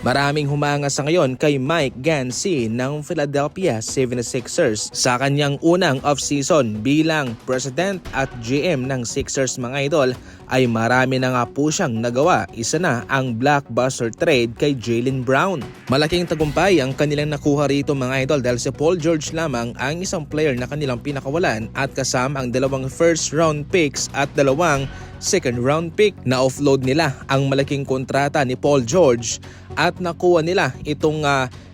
Maraming humanga sa ngayon kay Mike Gansey ng Philadelphia 76ers sa kanyang unang off-season bilang president at GM ng Sixers mga idol ay marami na nga po siyang nagawa. Isa na ang blockbuster trade kay Jaylen Brown. Malaking tagumpay ang kanilang nakuha rito mga idol dahil si Paul George lamang ang isang player na kanilang pinakawalan at kasama ang 2 first round picks at 2 second round pick. Na-offload nila ang malaking kontrata ni Paul George at nakuha nila itong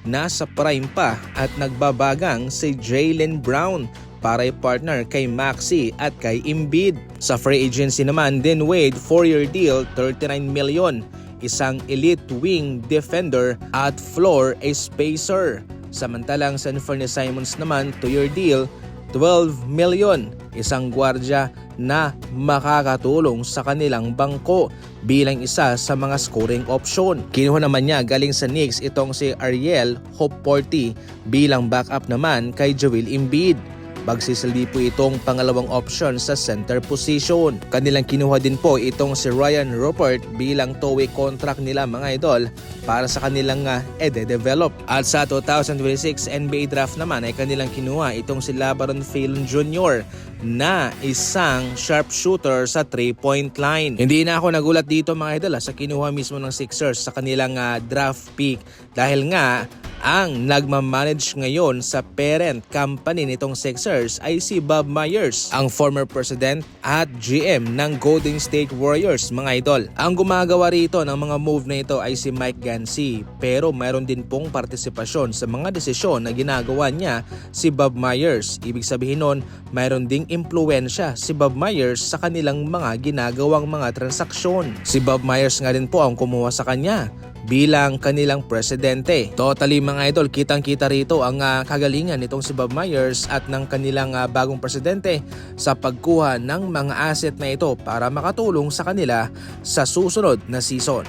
nasa prime pa at nagbabagang si Jaylen Brown para i-partner kay Maxey at kay Embiid. Sa free agency naman, Dean Wade 4-year deal, $39 million. Isang elite wing defender at floor spacer. Samantalang sa Anfernee Simons naman 2-year deal, $12 million. Isang gwardya na makakatulong sa kanilang bangko bilang isa sa mga scoring option. Kinuha naman niya galing sa Knicks itong si Ariel Hopeporti bilang backup naman kay Joel Embiid. Magsisilbi po itong pangalawang option sa center position. Kanilang kinuha din po itong si Ryan Rupert bilang two-way contract nila mga idol para sa kanilang ede-develop. At sa 2026 NBA draft naman ay kanilang kinuha itong si LeBron James Jr. na isang sharpshooter sa 3-point line. Hindi na ako nagulat dito mga idol sa kinuha mismo ng Sixers sa kanilang draft pick dahil nga ang nagmamanage ngayon sa parent company nitong Sixers ay si Bob Myers, ang former president at GM ng Golden State Warriors mga idol. Ang gumagawa rito ng mga move na ito ay si Mike Gansey, pero mayroon din pong partisipasyon sa mga desisyon na ginagawa niya si Bob Myers. Ibig sabihin nun, mayroon ding impluwensya si Bob Myers sa kanilang mga ginagawang mga transaksyon. Si Bob Myers nga din po ang kumuha sa kanya bilang kanilang presidente. Totally mga idol, kitang-kita rito ang kagalingan nitong si Bob Myers at ng kanilang bagong presidente sa pagkuha ng mga asset na ito para makatulong sa kanila sa susunod na season.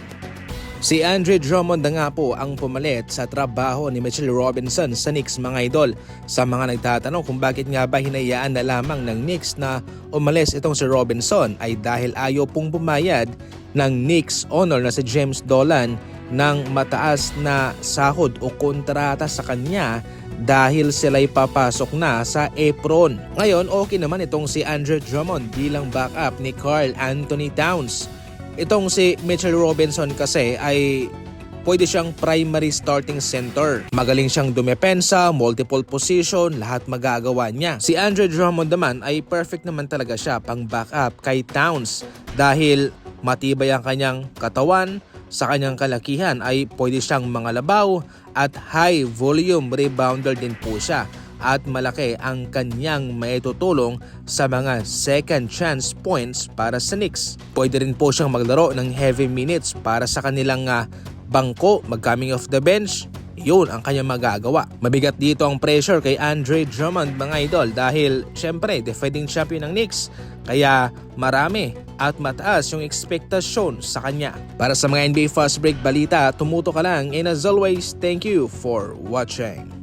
Si Andre Drummond na nga po ang pumalit sa trabaho ni Mitchell Robinson sa Knicks mga idol. Sa mga nagtatanong kung bakit nga ba hinayaan na lamang ng Knicks na umalis itong si Robinson ay dahil ayaw pong bumayad ng Knicks owner na si James Dolan ng mataas na sahod o kontrata sa kanya dahil sila'y papasok na sa apron. Ngayon okay naman itong si Andre Drummond bilang backup ni Karl Anthony Towns. Itong si Mitchell Robinson kasi ay pwede siyang primary starting center. Magaling siyang dumepensa, multiple position, lahat magagawa niya. Si Andre Drummond naman ay perfect naman talaga siya pang backup kay Towns dahil matibay ang kanyang katawan. Sa kanyang kalakihan ay pwede siyang mangalabaw at high volume rebounder din po siya at malaki ang kanyang maitutulong sa mga second chance points para sa Knicks. Pwede rin po siyang maglaro ng heavy minutes para sa kanilang bangko, mag-coming off the bench. Yun ang kanyang magagawa. Mabigat dito ang pressure kay Andre Drummond mga idol dahil syempre defending champion ng Knicks kaya marami at mataas yung expectation sa kanya. Para sa mga NBA Fast Break balita, tumuto ka lang and as always, thank you for watching.